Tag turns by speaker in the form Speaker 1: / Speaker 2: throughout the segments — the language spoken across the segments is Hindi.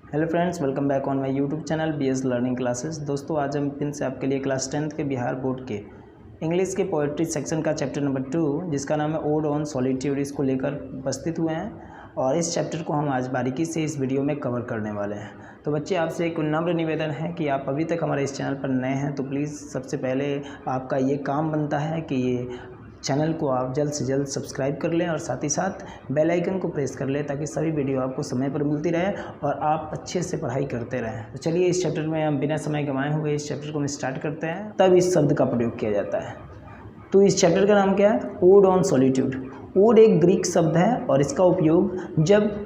Speaker 1: Hello friends, welcome back on my YouTube channel BS learning classes. दोस्तों, आज हम फिर से आपके लिए क्लास 10th के बिहार बोर्ड के इंग्लिश के पोएट्री सेक्शन का चैप्टर नंबर 2 जिसका नाम है ओड ऑन सॉलिट्यूड, इसको लेकर उपस्थित हुए हैं और इस चैप्टर को हम आज बारीकी से इस वीडियो में कवर करने वाले हैं। तो बच्चे, आपसे एक नम्र निवेदन है कि आप अभी तक हमारे इस चैनल पर नए हैं तो प्लीज़ सबसे पहले आपका ये काम बनता है कि ये चैनल को आप जल्द से जल्द सब्सक्राइब कर लें और साथ ही साथ बेल आइकन को प्रेस कर लें ताकि सभी वीडियो आपको समय पर मिलती रहे और आप अच्छे से पढ़ाई करते रहें। तो चलिए, इस चैप्टर में हम बिना समय गंवाए हुए इस चैप्टर को हम स्टार्ट करते हैं। तब इस शब्द का प्रयोग किया जाता है। तो इस चैप्टर का नाम क्या है? Odd on solitude. ओड एक ग्रीक शब्द है और इसका उपयोग जब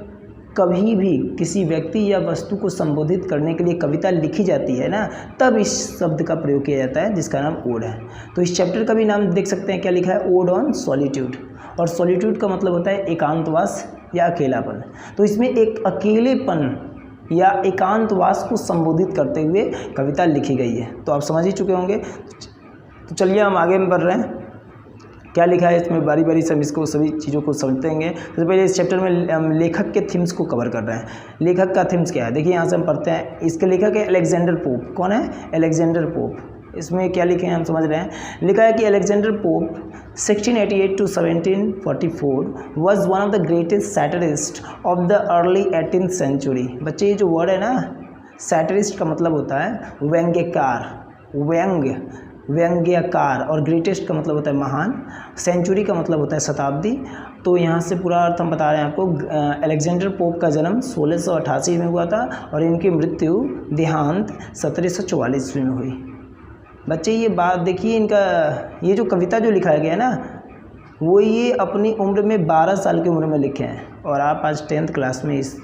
Speaker 1: कभी भी किसी व्यक्ति या वस्तु को संबोधित करने के लिए कविता लिखी जाती है ना, तब इस शब्द का प्रयोग किया जाता है जिसका नाम ओड है। तो इस चैप्टर का भी नाम देख सकते हैं, क्या लिखा है? Odd on solitude. और सॉलिट्यूड का मतलब होता है एकांतवास या अकेलापन। तो इसमें एक अकेलेपन या एकांतवास को संबोधित करते हुए कविता लिखी गई है। तो आप समझ ही चुके होंगे। तो चलिए हम आगे में बढ़ रहे हैं। क्या लिखा है इसमें, बारी बारी सब इसको सभी चीज़ों को समझते हैं। सबसे पहले इस चैप्टर में हम लेखक के थीम्स को कवर कर रहे हैं। लेखक का थीम्स क्या है, देखिए यहाँ से हम पढ़ते हैं। इसके लेखक है अलेक्जेंडर पोप। कौन है? Alexander pope. इसमें क्या लिखे हैं हम समझ रहे हैं। लिखा है कि Alexander pope 1688 to 1744 was one of the greatest satirists of the early 18th century। बच्चे, ये जो वर्ड है ना, सैटरिस्ट का मतलब होता है व्यंग्यकार, व्यंग्यकार, और ग्रेटेस्ट का मतलब होता है महान, सेंचुरी का मतलब होता है शताब्दी। तो यहाँ से पूरा अर्थ हम बता रहे हैं आपको। अलेक्जेंडर पोप का जन्म 1688 में हुआ था और इनकी मृत्यु देहांत 1744 में हुई। बच्चे, ये बात देखिए, इनका ये जो कविता जो लिखा गया है ना, वो ये अपनी उम्र में 12 साल की उम्र में लिखे हैं और आप आज 10th क्लास में इस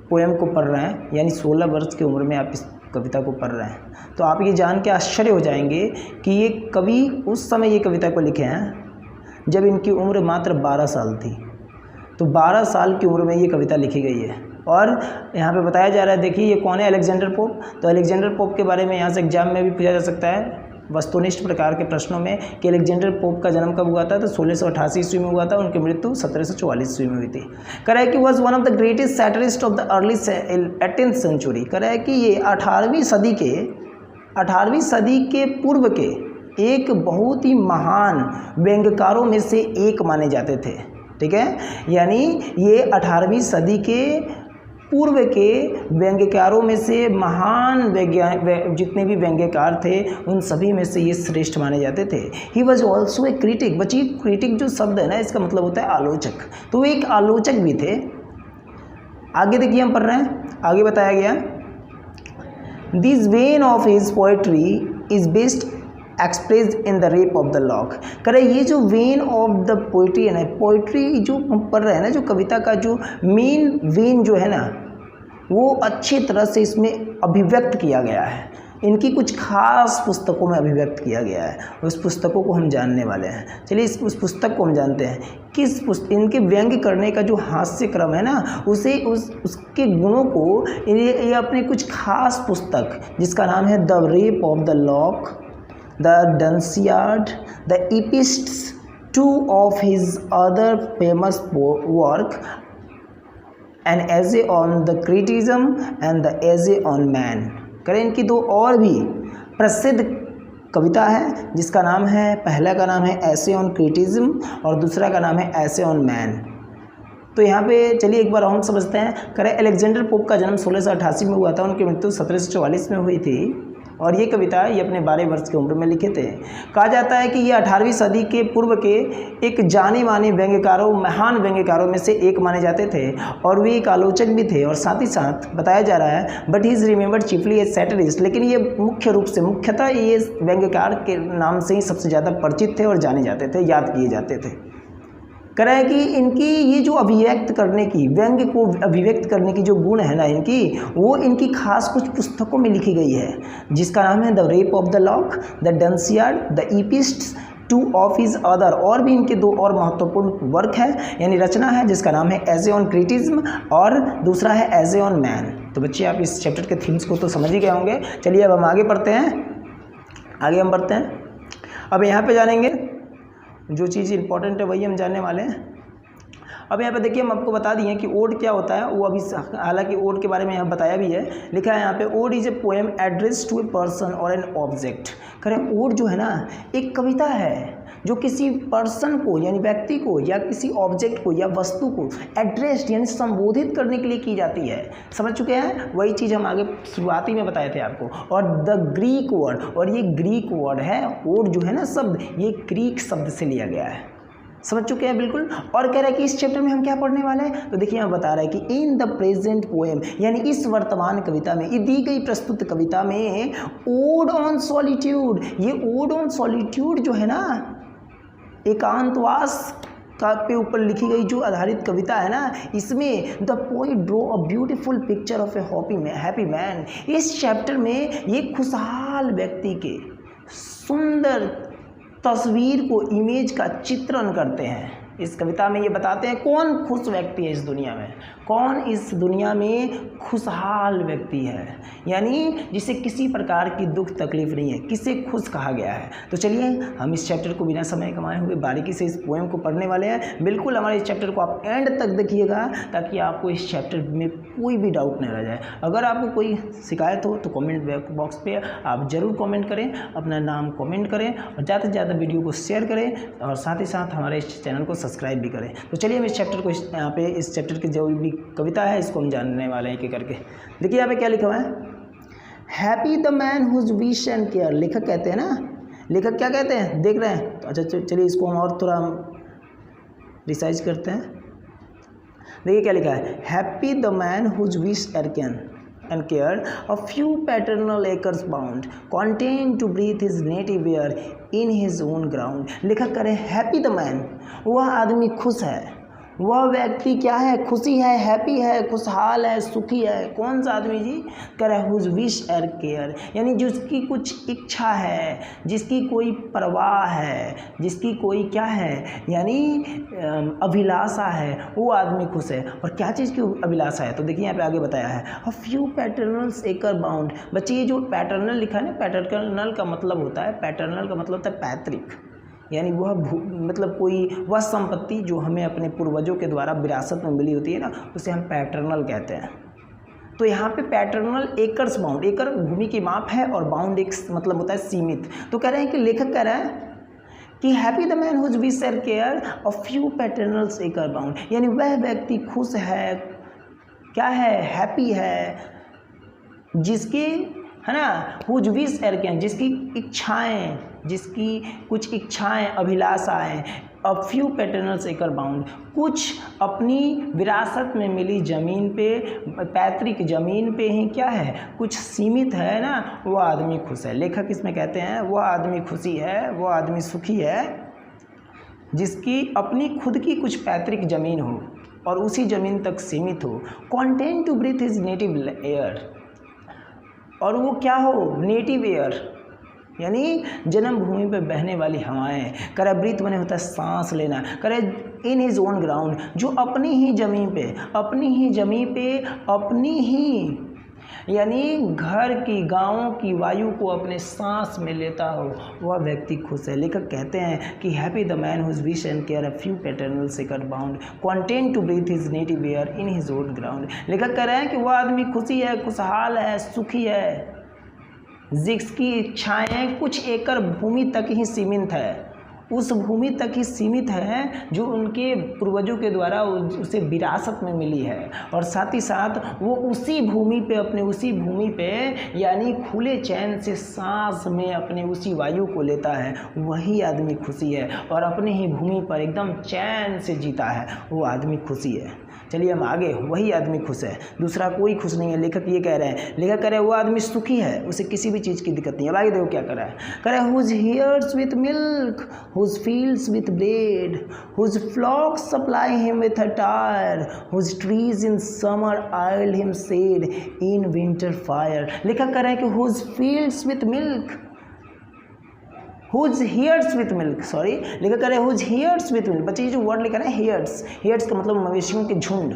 Speaker 1: पोएम को पढ़ रहे हैं, यानी 16 वर्ष की उम्र में आप इस कविता को पढ़ रहे हैं। तो आप ये जान के आश्चर्य हो जाएंगे कि ये कवि उस समय ये कविता को लिखे हैं जब इनकी उम्र मात्र 12 साल थी। तो 12 साल की उम्र में ये कविता लिखी गई है और यहाँ पे बताया जा रहा है। देखिए, ये कौन है? Alexander pope. तो अलेक्जेंडर पोप के बारे में यहाँ से एग्जाम में भी पूछा जा सकता है वस्तुनिष्ठ प्रकार के प्रश्नों में कि अलेक्जेंडर पोप का जन्म कब हुआ था। तो 1688 ईस्वी में हुआ था। उनकी मृत्यु 1744 ईस्वी में हुई थी। कह रहा है कि was one of the greatest satirist of the early 18th century. कह रहा है कि ये 18वीं सदी के पूर्व के एक बहुत ही महान व्यंग्यकारों में से एक माने जाते थे। ठीक है, यानी ये 18वीं सदी के पूर्व के व्यंग्यकारों में से महान जितने भी व्यंग्यकार थे उन सभी में से ये श्रेष्ठ माने जाते थे। He was also a critic. बच्ची, क्रिटिक जो शब्द है ना, इसका मतलब होता है आलोचक। तो एक आलोचक भी थे। आगे देखिए, हम पढ़ रहे हैं, आगे बताया गया, this when of his poetry is best express in the rape of the lock. करे ये जो वेन ऑफ द पोइट्री है ना, पोइट्री जो हम पढ़ रहे हैं ना, जो कविता का जो मेन वेन जो है ना, वो अच्छी तरह से इसमें अभिव्यक्त किया गया है। इनकी कुछ खास पुस्तकों में अभिव्यक्त किया गया है। उस पुस्तकों को हम जानने वाले हैं। चलिए, उस पुस्तक को हम जानते हैं। इनके व्यंग्य करने का जो हास्य क्रम है ना, उसके गुणों को ये अपने कुछ खास पुस्तक जिसका नाम है the rape of the lock, The Dunciad, the Epists, two of his other famous work, an essay on the criticism and the essay on man। करें, इनकी दो और भी प्रसिद्ध कविता है जिसका नाम है, पहला का नाम है ऐसे ऑन क्रिटिसिज्म और दूसरा का नाम है ऐसे ऑन मैन। तो यहाँ पे चलिए एक बार हम समझते हैं। करें, अलेक्जेंडर पोप का जन्म 1688 में हुआ था, उनकी मृत्यु 1744 में हुई थी और ये कविता ये अपने 12 वर्ष की उम्र में लिखे थे। कहा जाता है कि ये 18वीं सदी के पूर्व के एक जाने माने व्यंग्यकारों, महान व्यंग्यकारों में से एक माने जाते थे और वे एक आलोचक भी थे। और साथ ही साथ बताया जा रहा है, but he is remembered chiefly as satirist. लेकिन ये मुख्यतः ये व्यंग्यकार के नाम से ही सबसे ज़्यादा परिचित थे और जाने जाते थे, याद किए जाते थे। कह रहा है कि इनकी ये जो अभिव्यक्त करने की, व्यंग्य को अभिव्यक्त करने की जो गुण है ना इनकी, वो इनकी खास कुछ पुस्तकों में लिखी गई है जिसका नाम है the rape of the lock, the Dunciad, the epistles, two of his other. और भी इनके दो और महत्वपूर्ण वर्क है, यानी रचना है, जिसका नाम है एजे ऑन क्रिटिज्म और दूसरा है एजे ऑन मैन। तो बच्चे, आप इस चैप्टर के थीम्स को तो समझ ही गए होंगे। चलिए अब हम आगे बढ़ते हैं। अब यहाँ पे जानेंगे जो चीज़ इंपॉर्टेंट है वही हम जानने वाले हैं। अब यहाँ पे देखिए हम आपको बता दिए कि ओड क्या होता है, वो अभी हालांकि ओड के बारे में यहाँ बताया भी है, लिखा है यहाँ पे ode is a poem address to a person और एन ऑब्जेक्ट। करें ओड जो है ना एक कविता है जो किसी पर्सन को यानी व्यक्ति को या किसी ऑब्जेक्ट को या वस्तु को एड्रेस्ड यानी संबोधित करने के लिए की जाती है। समझ चुके हैं, वही चीज़ हम आगे शुरुआती में बताए थे आपको। और द ग्रीक वर्ड, और ये ग्रीक वर्ड है ओड जो है ना शब्द, ये ग्रीक शब्द से लिया गया है। समझ चुके हैं बिल्कुल। और कह रहा है कि इस चैप्टर में हम क्या पढ़ने वाले हैं, तो देखिए यहाँ बता रहा है कि इन द प्रेजेंट पोएम यानी इस वर्तमान कविता में, ये दी गई प्रस्तुत कविता में ओड ऑन सॉलिट्यूड, ये ओड ऑन सॉलिट्यूड जो है ना एकांतवास का पे ऊपर लिखी गई जो आधारित कविता है ना, इसमें the poet draw a beautiful picture of A happy man. इस चैप्टर में ये खुशहाल व्यक्ति के सुंदर तस्वीर को, इमेज का चित्रण करते हैं। इस कविता में ये बताते हैं कौन खुश व्यक्ति है इस दुनिया में, कौन इस दुनिया में खुशहाल व्यक्ति है, यानी जिसे किसी प्रकार की दुख तकलीफ नहीं है, किसे खुश कहा गया है। तो चलिए हम इस चैप्टर को बिना समय कमाए हुए बारीकी से इस पोएम को पढ़ने वाले हैं। बिल्कुल हमारे इस चैप्टर को आप एंड तक देखिएगा ताकि आपको इस चैप्टर में कोई भी डाउट नहीं रह जाए। अगर आपको कोई शिकायत हो तो कमेंट बॉक्स पे आप ज़रूर कमेंट करें, अपना नाम कमेंट करें और ज़्यादा से ज़्यादा वीडियो को शेयर करें और साथ ही साथ हमारे इस चैनल को सब्सक्राइब भी करें। तो चलिए हम इस चैप्टर को यहाँ पे इस चैप्टर की जो भी कविता है इसको हम जानने वाले हैं एक करके। देखिए यहाँ पे क्या लिखा हुआ है, happy the man whose wish and care. लेखक कहते हैं ना, लेखक क्या कहते हैं देख रहे हैं, तो अच्छा चलिए इसको हम और थोड़ा रिसाइज करते हैं। देखिए क्या लिखा है, happy the man whose wish and care, a few paternal acres bound, content to breathe his native air in his own ground। लेखक करे हैप्पी द मैन, वह आदमी खुश है, वह व्यक्ति क्या है, खुशी है, हैप्पी है, खुशहाल है, सुखी है। कौन सा आदमी जी, कह रहा है हुज विश एंड केयर, यानी जिसकी कुछ इच्छा है, जिसकी कोई परवाह है, जिसकी कोई क्या है यानी अभिलाषा है, वो आदमी खुश है। और क्या चीज़ की अभिलाषा है, तो देखिए यहाँ पे आगे बताया है, अ फ्यू पैटर्नल्स एकर बाउंड। बच्चे ये जो पैटर्नल लिखा है ना, पैटर्नल का मतलब होता है, पैटर्नल का मतलब होता है पैतृक, यानी वह मतलब कोई वह संपत्ति जो हमें अपने पूर्वजों के द्वारा विरासत में मिली होती है ना, उसे हम पैटर्नल कहते हैं। तो यहाँ पे पैटर्नल एकर्स बाउंड, एकड़ भूमि की माप है और बाउंड एक मतलब होता है सीमित। तो कह रहे हैं कि लेखक कह रहा है कि happy the man whose wish and care a few paternals acre bound, यानी वह व्यक्ति खुश है, क्या है, हैप्पी है, जिसके है ना हुज विश एंड केयर, जिसकी इच्छाएं, जिसकी कुछ इच्छाएं, अभिलाषाएं, अ फ्यू पैटर्नल्स एकर बाउंड, कुछ अपनी विरासत में मिली ज़मीन पे, पैतृक ज़मीन पे ही क्या है, कुछ सीमित है ना, वह आदमी खुश है। लेखक इसमें कहते हैं वह आदमी खुशी है, वह आदमी सुखी है जिसकी अपनी खुद की कुछ पैतृक ज़मीन हो और उसी ज़मीन तक सीमित हो, content to breathe his native air, और वो क्या हो, नेटिव एयर यानी जन्मभूमि पे बहने वाली हवाएं, करे ब्रीथ बने होता है सांस लेना, करे इन हिज ओन ग्राउंड, जो अपनी ही ज़मीन पे, अपनी ही ज़मीन पे, अपनी ही यानी घर की, गाँव की वायु को अपने सांस में लेता हो, वह व्यक्ति खुश है। लेखक कहते हैं कि happy the man whose wish and care a few paternal सेकर bound, content to breathe his native air in his own ground. लेखक कह रहे हैं कि वह आदमी खुशी है, खुशहाल है, सुखी है, जिसकी इच्छाएं कुछ एकड़ भूमि तक ही सीमित है, उस भूमि तक ही सीमित है जो उनके पूर्वजों के द्वारा उसे विरासत में मिली है, और साथ ही साथ वो उसी भूमि पे, अपने उसी भूमि पे यानी खुले चैन से सांस में अपने उसी वायु को लेता है, वही आदमी खुशी है, और अपने ही भूमि पर एकदम चैन से जीता है, वो आदमी खुशी है। चलिए हम आगे, वही आदमी खुश है, दूसरा कोई खुश नहीं है। लेखक ये कह रहे हैं, लेखक कह रहे हैं वो आदमी सुखी है, उसे किसी भी चीज़ की दिक्कत नहीं है। अब आगे देखो क्या कर रहा है, कह रहा है whose herds with milk, whose fields with bread, whose flocks supply him with attire, whose trees in summer yield him shade in winter fire. लेखक कह रहे हैं कि whose fields with milk, whose herds with milk, sorry लेखक कह रहे हैं हुज हेयर्स विथ मिल्क। बच्चे ये जो वर्ड लिखा है हेयर्स, हेयर्स का मतलब मवेशियों के झुंड,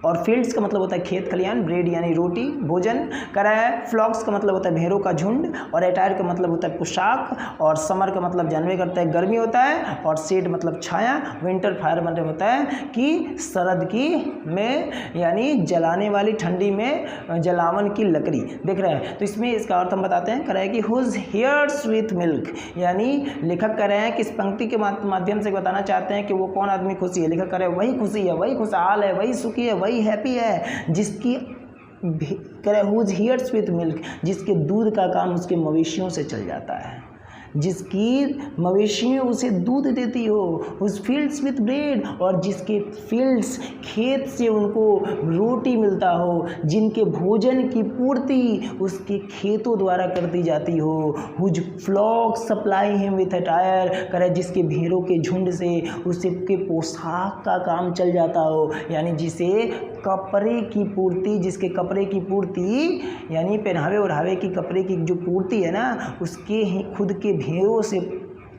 Speaker 1: और फील्ड्स का मतलब होता है खेत खलिहान, ब्रेड यानी रोटी भोजन करा है, फ्लॉक्स का मतलब होता है भेड़ों का झुंड, और अटायर का मतलब होता है पोशाक, और समर का मतलब जानवे करता है गर्मी होता है, और शेड मतलब छाया, विंटर फायर मतलब होता है कि शरद की में यानी जलाने वाली, ठंडी में जलावन की लकड़ी। देख रहे हैं, तो इसमें इसका अर्थ हम बताते हैं। कह रहे हैं कि हुज हेयर्स विथ मिल्क, यानी लेखक कह रहे हैं कि इस पंक्ति के माध्यम से बताना चाहते हैं कि वो कौन आदमी खुशी है। लेखक कह रहे हैं वही खुशी है, वही खुशहाल है, वही सुखी है, वही हैप्पी है जिसकी करे हुज हियर्स विथ मिल्क, जिसके दूध का काम उसके मवेशियों से चल जाता है, जिसकी मवेशियाँ उसे दूध देती हो, उस फील्ड्स विथ ब्रेड, और जिसके फील्ड्स खेत से उनको रोटी मिलता हो, जिनके भोजन की पूर्ति उसके खेतों द्वारा कर दी जाती हो, whose flock supply him with attire, करे जिसके भेड़ों के झुंड से उसके पोशाक का काम चल जाता हो, यानी जिसे कपड़े की पूर्ति, जिसके कपड़े की पूर्ति यानी पहनावे ओढ़ावे की कपड़े की जो पूर्ति है ना, उसके ही खुद के भेड़ों से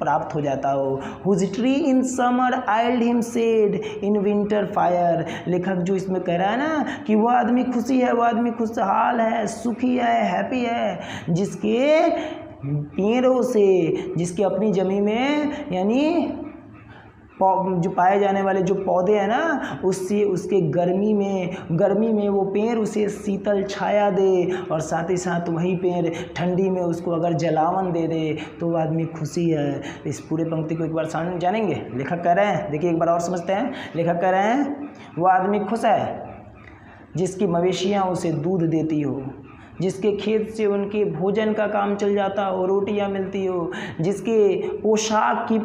Speaker 1: प्राप्त हो जाता हो। Whose tree in summer yield him shade in winter fire, लेखक जो इसमें कह रहा है ना कि वह आदमी खुशी है, वह आदमी खुशहाल है, सुखी है, हैप्पी है, जिसके पेड़ों से, जिसके अपनी जमीन में यानी जो पाए जाने वाले जो पौधे हैं ना, उससे उसके गर्मी में वो पेड़ उसे शीतल छाया दे, और साथ ही साथ वही पेड़ ठंडी में उसको अगर जलावन दे दे तो वो आदमी खुशी है। इस पूरे पंक्ति को एक बार जानेंगे। लेखक कह रहे हैं, देखिए एक बार और समझते हैं। लेखक कह रहे हैं वो आदमी खुश है जिसकी मवेशियाँ उसे दूध देती हो, जिसके खेत से उनके भोजन का काम चल जाता हो, रोटियां मिलती हो, जिसके पोशाक की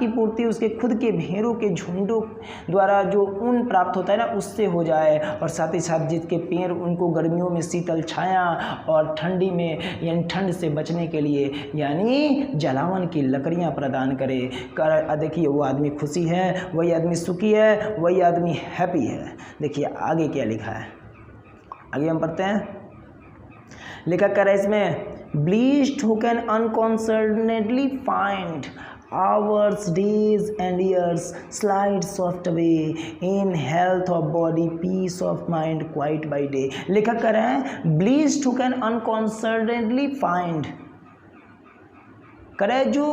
Speaker 1: पूर्ति उसके खुद के भेड़ों के झुंडों द्वारा जो ऊन प्राप्त होता है ना, उससे हो जाए, और साथ ही साथ जिसके पेड़ उनको गर्मियों में शीतल छाया और ठंडी में यानी ठंड से बचने के लिए यानी जलावन की लकड़ियां प्रदान करे। देखिए वो आदमी खुशी है, वही आदमी सुखी है, वही आदमी हैप्पी है। देखिए आगे क्या लिखा है, आगे हम पढ़ते हैं। लेखक कह रहा है इसमें, Bleached who can unconcernedly find hours, days and years slide soft away in health of body, peace of mind quite by day। लेखक कह रहे हैं bleached who can unconcernedly find, कह रहे जो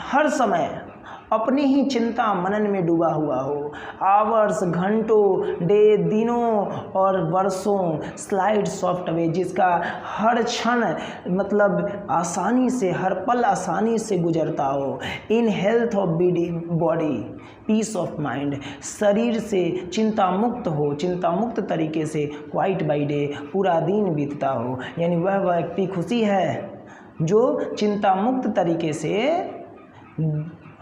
Speaker 1: हर समय अपनी ही चिंता मनन में डूबा हुआ हो, आवर्स घंटों, डे दिनों और वर्षों, स्लाइड सॉफ्ट अवे जिसका हर क्षण मतलब आसानी से, हर पल आसानी से गुजरता हो, in health of body peace of mind शरीर से चिंता मुक्त हो, चिंता मुक्त तरीके से क्वाइट बाई डे पूरा दिन बीतता हो, यानी वह व्यक्ति खुशी है जो चिंता मुक्त तरीके से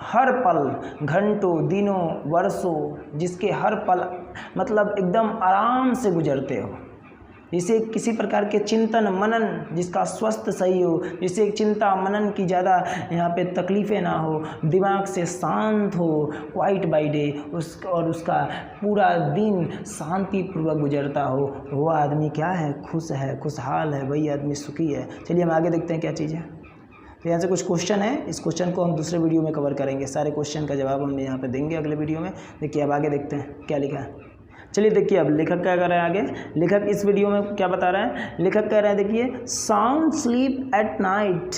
Speaker 1: हर पल, घंटों, दिनों, वर्षों, जिसके हर पल मतलब एकदम आराम से गुजरते हो, जिसे किसी प्रकार के चिंतन मनन जिसका स्वस्थ सही हो, जिसे चिंता मनन की ज़्यादा यहाँ पे तकलीफ़ें ना हो, दिमाग से शांत हो, क्वाइट बाई डे और उसका पूरा दिन शांतिपूर्वक गुजरता हो, वो आदमी क्या है, खुश है, खुशहाल है, वही आदमी सुखी है। चलिए हम आगे देखते हैं क्या चीज़ है। तो यहाँ से कुछ क्वेश्चन है, इस क्वेश्चन को हम दूसरे वीडियो में कवर करेंगे, सारे क्वेश्चन का जवाब हम यहाँ पे देंगे अगले वीडियो में। देखिए अब आगे देखते हैं क्या लिखा है। चलिए देखिए अब लेखक क्या कर रहे हैं आगे। लेखक इस वीडियो में क्या बता रहे हैं, लेखक कह रहे हैं देखिए साउंड स्लीप एट नाइट,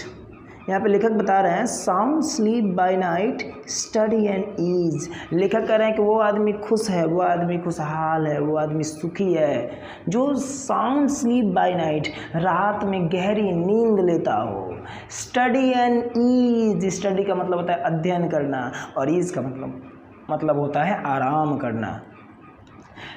Speaker 1: यहाँ पे लेखक बता रहे हैं sound sleep by night study and ease. लेखक कह रहे हैं कि वो आदमी खुश है, वो आदमी खुशहाल है, वो आदमी सुखी है जो साउंड स्लीप बाय नाइट रात में गहरी नींद लेता हो। स्टडी एंड ईज, स्टडी का मतलब होता है अध्ययन करना और ईज का मतलब होता है आराम करना।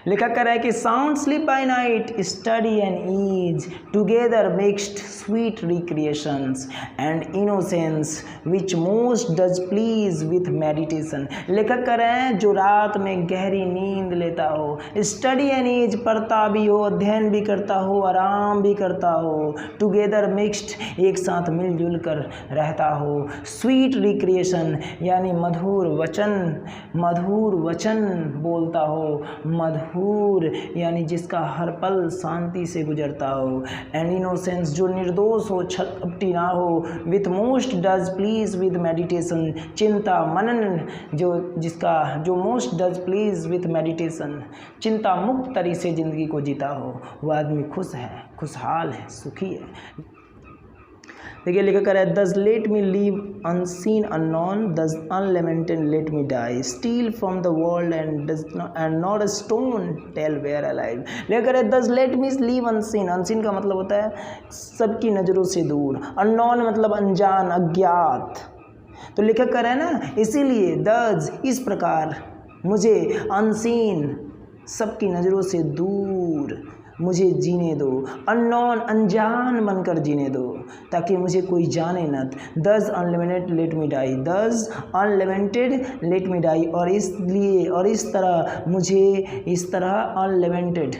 Speaker 1: लेखक कह रहा है कि sound sleep by night study and ease together mixed sweet recreations and innocence which most does please with meditation. लेखक कह रहे हैं जो रात में गहरी नींद लेता हो, स्टडी एंड ईज पढ़ता भी हो, अध्ययन भी करता हो, आराम भी करता हो, टुगेदर मिक्स्ड एक साथ मिलजुल कर रहता हो, स्वीट रिक्रिएशन यानी मधुर वचन बोलता हो, मधुर यानी जिसका हर पल शांति से गुजरता हो, एंड इनोसेंस जो निर्दोष हो, छलकपटी ना हो, with most does please with meditation चिंता मनन जो most does please with meditation चिंता मुक्त तरी से ज़िंदगी को जीता हो, वह आदमी खुश है, खुशहाल है, सुखी है। देखिए लिखा कर है, thus let me live unseen unknown, thus unlamented let me die, steal from the world and not a stone tell where I lie. लिखा कर है, thus let me live unseen, unseen का मतलब होता है सबकी नज़रों से दूर, अननोन मतलब अनजान, अज्ञात। तो लिखा कर है ना, इसीलिए दस इस प्रकार मुझे अनसीन सबकी नज़रों से दूर मुझे जीने दो, अननोन अनजान बनकर जीने दो, ताकि मुझे कोई जाने न। दस अनलिमिटेड लेट मी डाई, दस अनलिमिटेड लेट मी डाई, और इसलिए और इस तरह मुझे इस तरह अनलिमिटेड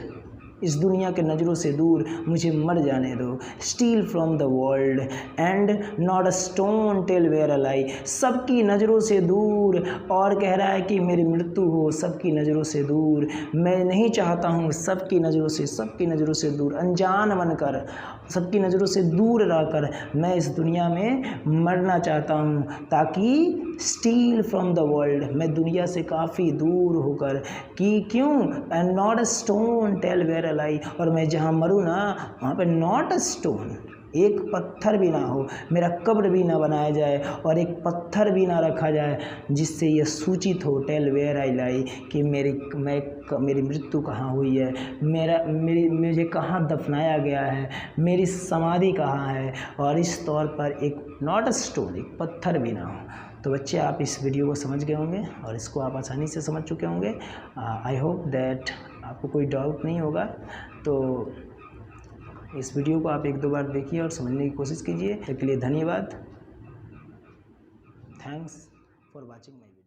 Speaker 1: इस दुनिया के नज़रों से दूर मुझे मर जाने दो। Steal from the world and not a stone tell where I lie, सबकी नज़रों से दूर, और कह रहा है कि मेरी मृत्यु हो सबकी नज़रों से दूर। मैं नहीं चाहता हूँ सबकी नज़रों से दूर, अनजान बनकर सबकी नज़रों से दूर रहकर मैं इस दुनिया में मरना चाहता हूँ, ताकि स्टील फ्रॉम द वर्ल्ड मैं दुनिया से काफ़ी दूर होकर, कि क्यों, and not a stone tell where I lie, और मैं जहाँ मरूँ ना वहाँ पे नॉट अ स्टोन एक पत्थर भी ना हो, मेरा कब्र भी ना बनाया जाए और एक पत्थर भी ना रखा जाए जिससे यह सूचित हो, टेल वेयर आई लाई, कि मेरी मृत्यु कहाँ हुई है, मुझे कहाँ दफनाया गया है, मेरी समाधि कहाँ है, और इस तौर पर एक नॉट अ स्टोन एक पत्थर भी ना हो। तो बच्चे आप इस वीडियो को समझ गए होंगे और इसको आप आसानी से समझ चुके होंगे। आई होप दैट आपको कोई डाउट नहीं होगा। तो इस वीडियो को आप एक दो बार देखिए और समझने की कोशिश कीजिए। इसके लिए धन्यवाद। Thanks for watching my video.